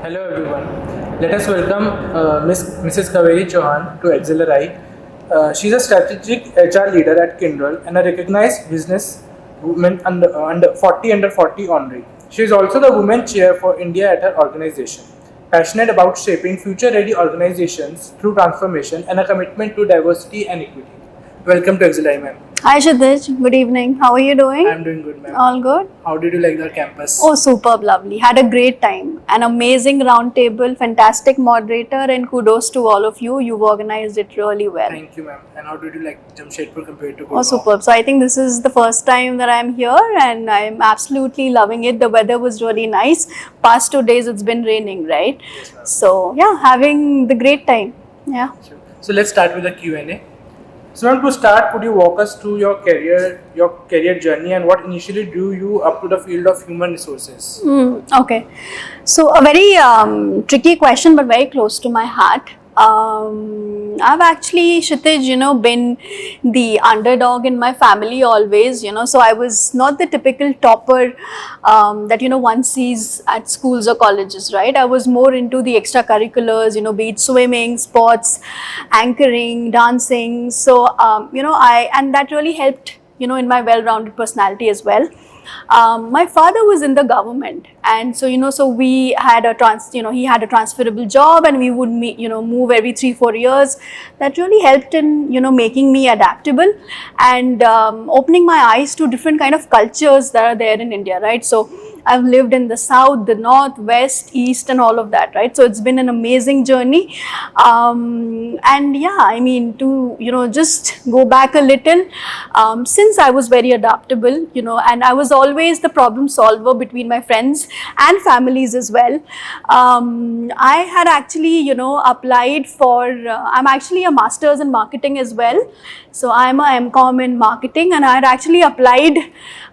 Hello everyone. Let us welcome Mrs. Kaveri Chauhan to Accelerate. She's a strategic HR leader at Kyndryl and a recognized business woman under 40 honoree. She is also the women chair for India at her organization, passionate about shaping future-ready organizations through transformation and a commitment to diversity and equity. Welcome to Accelerate, ma'am. Hi Shiddish, good evening. How are you doing? I'm doing good, ma'am. All good? How did you like the campus? Oh, superb, lovely. Had a great time. An amazing round table, fantastic moderator, and kudos to all of you. You've organized it really well. Thank you, ma'am. And how did you like Jamshedpur compared to Oh, Gurgaon? superb. So I think this is the first time that I'm here and I'm absolutely loving it. The weather was really nice. Past 2 days it's been raining, right? Yes, ma'am. So yeah, having the great time. Yeah. Sure. So let's start with the Q&A. So ma'am, to start, could you walk us through your career journey and what initially drew you up to the field of human resources? Okay. So a very tricky question, but very close to my heart. I've actually, Kshitij, been the underdog in my family always, so I was not the typical topper that, one sees at schools or colleges, right? I was more into the extracurriculars, be it swimming, sports, anchoring, dancing. So, and that really helped, in my well-rounded personality as well. My father was in the government, and so we had he had a transferable job, and we would move every 3-4 years. That really helped in making me adaptable and opening my eyes to different kind of cultures that are there in India, right? So I've lived in the south, the north, west, east, and all of that, right? So it's been an amazing journey, and yeah, I mean, to just go back a little, since I was very adaptable, and I was always the problem solver between my friends and families as well. I had actually applied for I'm actually a master's in marketing as well, so I'm a MCom in marketing, and I had actually applied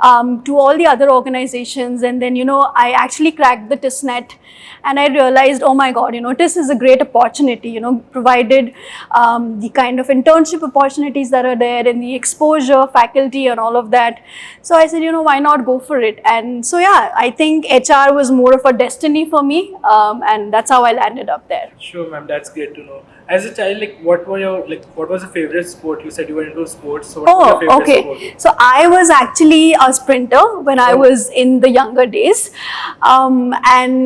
to all the other organizations, and then I actually cracked the TISNET, and I realized, oh my god, TIS is a great opportunity, provided the kind of internship opportunities that are there and the exposure, faculty, and all of that. So I said, why not go for it? And so yeah, I think HR was more of a destiny for me, and that's how I landed up there. Sure, ma'am. That's great to know. As a child, what was your favorite sport? You said you were into sports. So what was your favorite sport? So I was actually a sprinter when I was in the younger days, and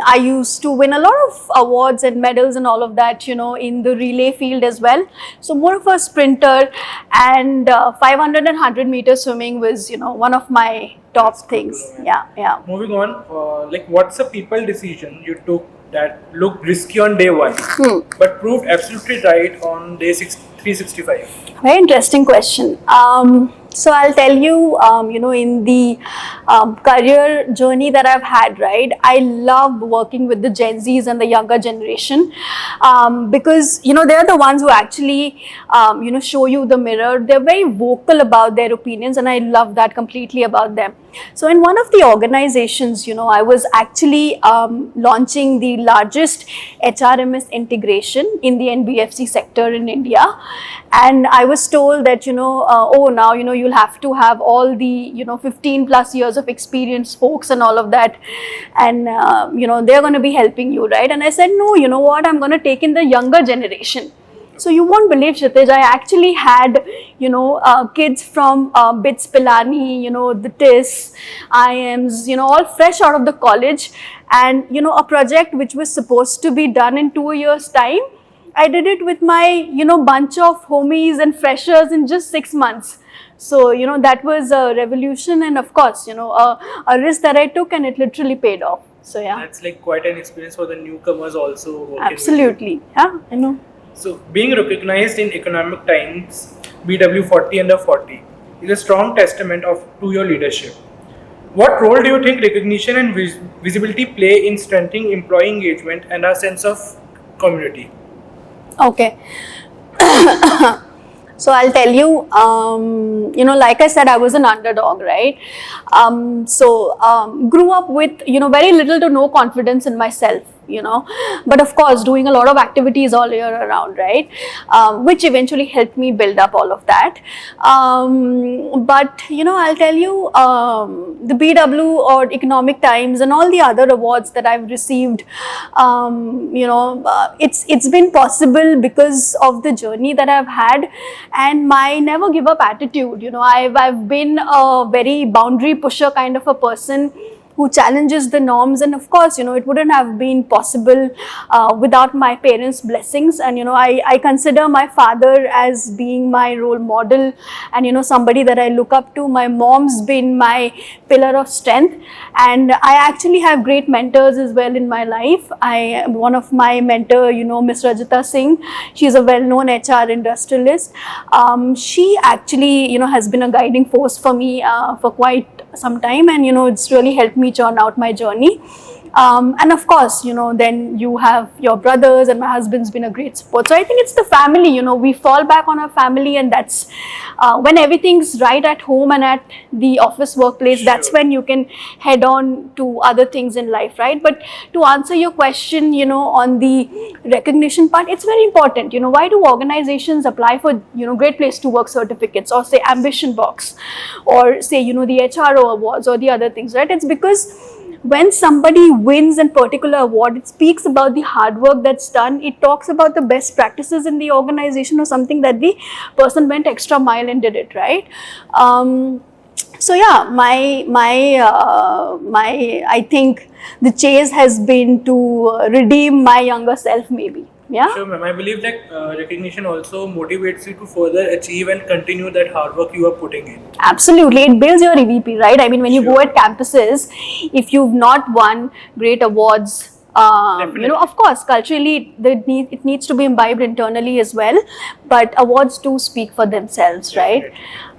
I used to win a lot of awards and medals and all of that, in the relay field as well. So more of a sprinter, and 500 and 100 meter swimming was, one of my top things. Yeah. Moving on, what's a people decision you took that looked risky on day one, but proved absolutely right on day 365? Very interesting question. So I'll tell you, in the career journey that I've had, right, I love working with the Gen Zs and the younger generation, because, they're the ones who actually, show you the mirror. They're very vocal about their opinions, and I love that completely about them. So in one of the organizations, I was actually launching the largest HRMS integration in the NBFC sector in India. And I was told that, now, you'll have to have all the, 15 plus years of experience folks and all of that. And, they're going to be helping you, right? And I said, no, you know what, I'm going to take in the younger generation. So you won't believe, Kshitij, I actually had, kids from BITS Pilani, the TIS, IIMs, all fresh out of the college. And, a project which was supposed to be done in 2 years' time, I did it with my, bunch of homies and freshers in just 6 months. So, that was a revolution, and of course, a risk that I took, and it literally paid off. So, yeah. That's quite an experience for the newcomers also. Absolutely. Yeah, I know. So, being recognized in Economic Times BW 40 under 40 is a strong testament to your leadership. What role do you think recognition and visibility play in strengthening employee engagement and a sense of community? Okay. So I'll tell you, like I said, I was an underdog, right? So grew up with, very little to no confidence in myself. but of course doing a lot of activities all year around, right? Which eventually helped me build up all of that. But I'll tell you, the BW or Economic Times and all the other awards that I've received, it's been possible because of the journey that I've had and my never give up attitude. I've been a very boundary pusher kind of a person who challenges the norms, and of course it wouldn't have been possible without my parents' blessings. And I consider my father as being my role model and somebody that I look up to. My mom's been my pillar of strength, and I actually have great mentors as well in my life. One of my mentor, Miss Rajita Singh, she's a well-known HR industrialist. She actually has been a guiding force for me for quite some time, and it's really helped me churn out my journey. And of course, then you have your brothers, and my husband's been a great support. So I think it's the family, we fall back on our family, and that's when everything's right at home and at the office workplace, that's when you can head on to other things in life, right? But to answer your question, on the recognition part, it's very important. Why do organizations apply for, Great Place to Work certificates, or say Ambition Box, or say, the HRO awards or the other things, right? It's because when somebody wins a particular award, it speaks about the hard work that's done. It talks about the best practices in the organization, or something that the person went extra mile and did it, right? So yeah, I think the chase has been to redeem my younger self, maybe. Yeah. Sure, ma'am. I believe that recognition also motivates you to further achieve and continue that hard work you are putting in. Absolutely, it builds your EVP, right? I mean, when you go at campuses, if you've not won great awards, of course, culturally, it needs to be imbibed internally as well. But awards do speak for themselves, right?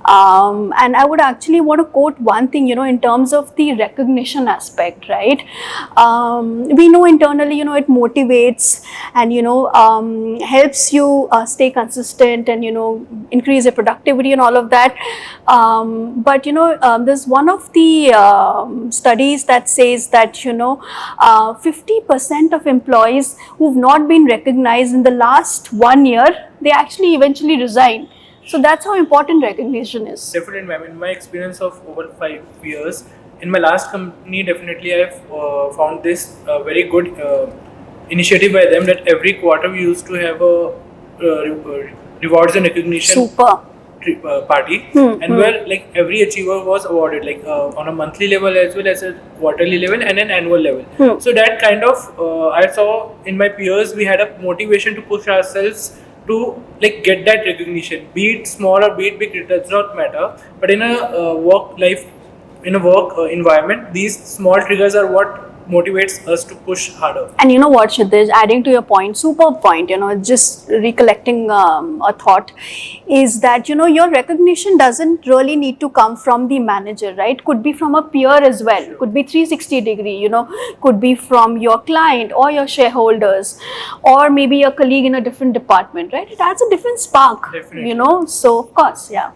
And I would actually want to quote one thing, in terms of the recognition aspect, right? We know internally, it motivates and, helps you stay consistent and, increase your productivity and all of that. But, there's one of the studies that says that, 50% of employees who've not been recognized in the last 1 year, they actually eventually resign. So that's how important recognition is. Definitely, ma'am. In my experience of over 5 years, in my last company, definitely I've found this very good initiative by them, that every quarter we used to have a rewards and recognition party, and where like every achiever was awarded, like on a monthly level as well as a quarterly level and an annual level. So that kind of I saw in my peers, we had a motivation to push ourselves to like get that recognition, be it small or be it big, it does not matter. But in a work environment, these small triggers are what motivates us to push harder. And you know what, Kshitij, adding to your point, superb point, just recollecting a thought, is that, your recognition doesn't really need to come from the manager, right? Could be from a peer as well. Sure. Could be 360 degree, could be from your client or your shareholders, or maybe a colleague in a different department, right? It adds a different spark, Definitely. So of course, yeah.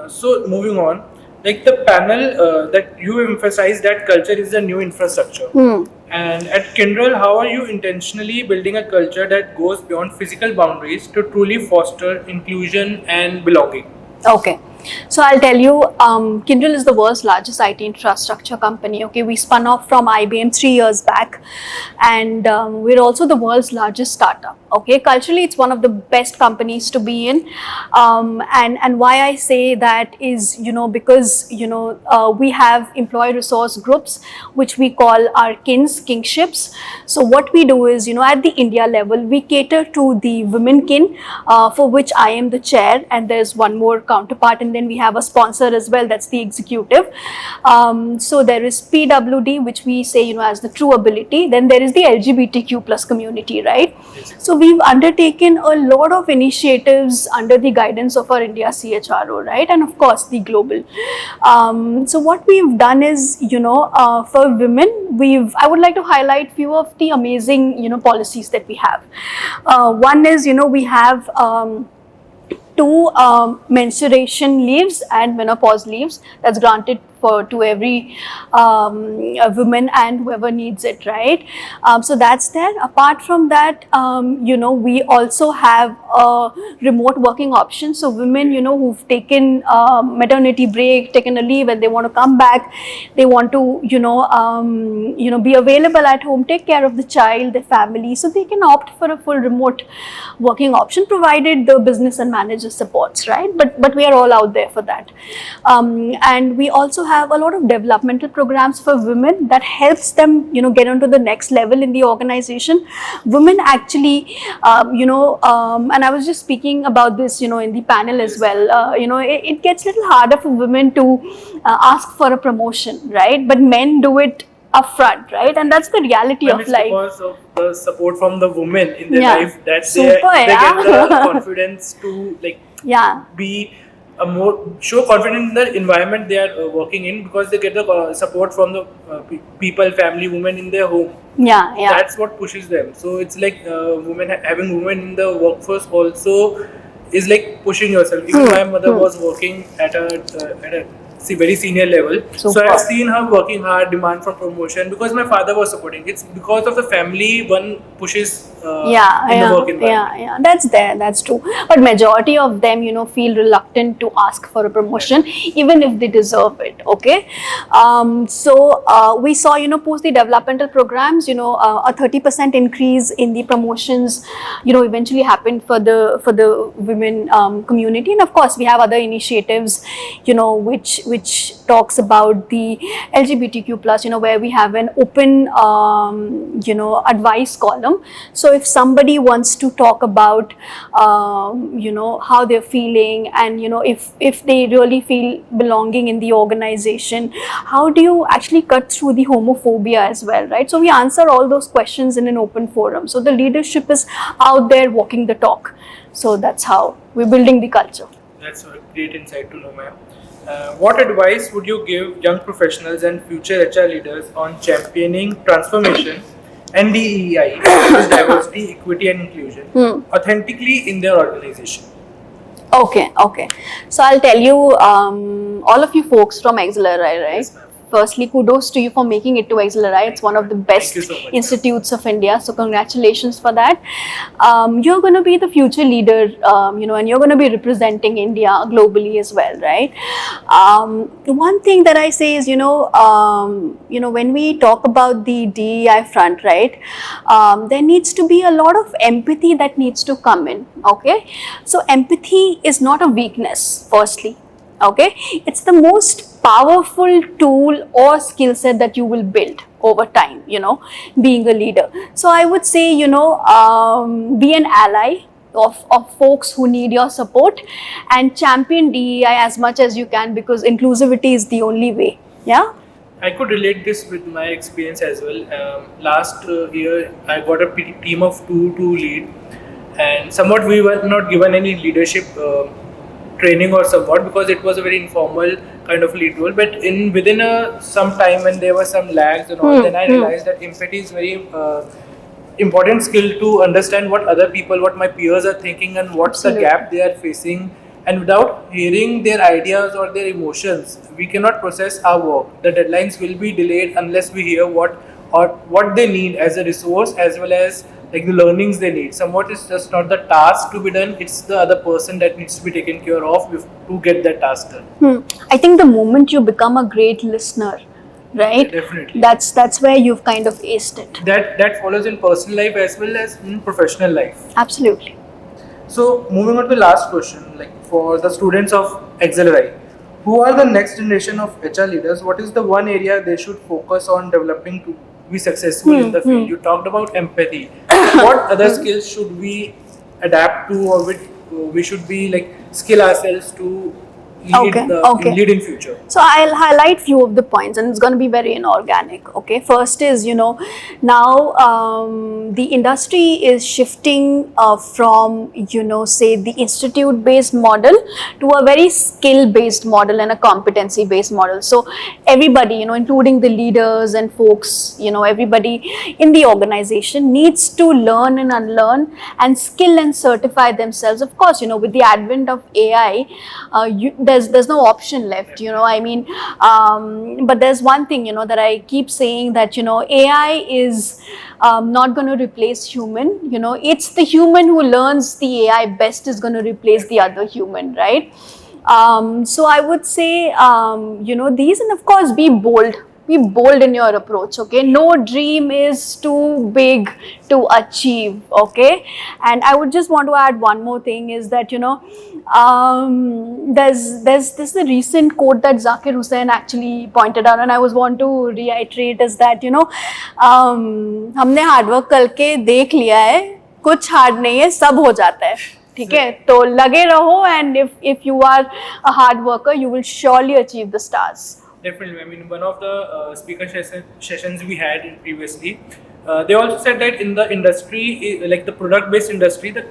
So moving on, like the panel that you emphasize that culture is the new infrastructure. And at Kyndryl, how are you intentionally building a culture that goes beyond physical boundaries to truly foster inclusion and belonging? Okay. So I'll tell you, Kyndryl is the world's largest IT infrastructure company. Okay, we spun off from IBM 3 years back, and we're also the world's largest startup. Okay, culturally, it's one of the best companies to be in, and why I say that is, because we have employee resource groups, which we call our kingships. So what we do is, at the India level, we cater to the women kin, for which I am the chair, and there's one more counterpart, and then we have a sponsor as well, that's the executive. So there is PWD, which we say, as the true ability. Then there is the LGBTQ plus community, right? So we've undertaken a lot of initiatives under the guidance of our India CHRO, right? And of course, the global. So what we've done is, for women, I would like to highlight few of the amazing, policies that we have. One is, we have 2 menstruation leaves and menopause leaves that's granted to every woman and whoever needs it, right? So that's there. Apart from that, we also have a remote working option. So women, who've taken maternity break, taken a leave, and they want to come back, they want to, be available at home, take care of the child, the family, so they can opt for a full remote working option, provided the business and manager supports, right? But we are all out there for that. And we also have a lot of developmental programs for women that helps them, get onto the next level in the organization. Women actually, and I was just speaking about this, in the panel as well. It gets a little harder for women to ask for a promotion, right? But men do it upfront, right? And that's the reality And of it's life. because of the support from the women in their Yeah. life that Super, they yeah. get the confidence to Yeah. be show confidence in the environment they are working in, because they get the support from the people, family, women in their home. Yeah. That's what pushes them. So it's like having women in the workforce also is like pushing yourself. Even my mother was working at a very senior level. So Super. I've seen her working hard, demand for promotion, because my father was supporting. It's because of the family one pushes in the work environment. Yeah, that's true. But majority of them, feel reluctant to ask for a promotion, even if they deserve it. Okay, so we saw, post the developmental programs, a 30% increase in the promotions, eventually happened for the women community. And of course, we have other initiatives, which talks about the LGBTQ plus, where we have an open, advice column. So if somebody wants to talk about, how they're feeling, and, if they really feel belonging in the organization, how do you actually cut through the homophobia as well, right? So we answer all those questions in an open forum. So the leadership is out there walking the talk. So that's how we're building the culture. That's a great insight to know, ma'am. What advice would you give young professionals and future HR leaders on championing transformation and DEI, which is diversity, equity, and inclusion, authentically in their organization? Okay. So I'll tell you, all of you folks from Excelerate, right? Yes, ma'am. Firstly, kudos to you for making it to Excelerate. It's one of the best Thank you so much, institutes of India. So congratulations for that. You're going to be the future leader, and you're going to be representing India globally as well, right? One thing that I say is, when we talk about the DEI front, right, there needs to be a lot of empathy that needs to come in, okay? So empathy is not a weakness, firstly. Okay, it's the most powerful tool or skill set that you will build over time, being a leader. So I would say, be an ally of folks who need your support, and champion DEI as much as you can, because inclusivity is the only way. Yeah. I could relate this with my experience as well. Last year, I got a team of two to lead, and somewhat we were not given any leadership training or somewhat, because it was a very informal kind of lead role. But within some time, when there were some lags and all, then I realized that empathy is very important skill to understand what other people, what my peers are thinking, and what's the gap they are facing. And without hearing their ideas or their emotions, we cannot process our work. The deadlines will be delayed unless we hear what they need as a resource, as well as the learnings they need. Somewhat it's just not the task to be done, it's the other person that needs to be taken care of to get that task done. I think the moment you become a great listener, right? Yeah, definitely. That's where you've kind of aced it. That follows in personal life as well as in professional life. Absolutely. So moving on to the last question, for the students of Excelerate, who are the next generation of HR leaders, what is the one area they should focus on developing to be successful in the field? You talked about empathy. What other skills should we adapt to, or we should be skill ourselves to lead in future? So I'll highlight few of the points, and it's going to be very inorganic. Okay, first is, now the industry is shifting from, say, the institute based model to a very skill based model and a competency based model. So everybody, including the leaders and folks, everybody in the organization needs to learn and unlearn and skill and certify themselves. Of course, with the advent of AI, there's no option left, you know. I mean, but there's one thing, you know, that I keep saying, that, you know, AI is not going to replace human. You know, it's the human who learns the AI best is going to replace the other human, right? So I would say, you know, these, and of course, be bold. Be bold in your approach, okay? No dream is too big to achieve, okay? And I would just want to add one more thing, is that, you know, there's this a recent quote that Zakir Hussain actually pointed out, and I was want to reiterate, is that, you know, हमने hard work करके देख लिया है, कुछ hard नहीं है, सब हो जाता है, ठीक है? तो लगे रहो, and if you are a hard worker, you will surely achieve the stars. Definitely. I mean, one of the speaker sessions we had previously, they also said that in the industry, like the product-based industry, the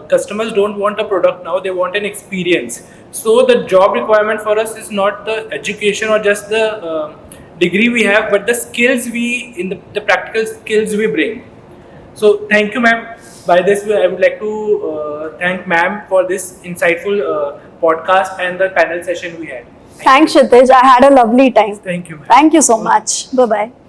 customers don't want a product now; they want an experience. So the job requirement for us is not the education or just the degree we have, but the skills the practical skills we bring. So thank you, ma'am. By this, I would like to thank ma'am for this insightful podcast and the panel session we had. Thanks, Kshitij. I had a lovely time. Thank you, ma'am. Thank you so much. Bye-bye.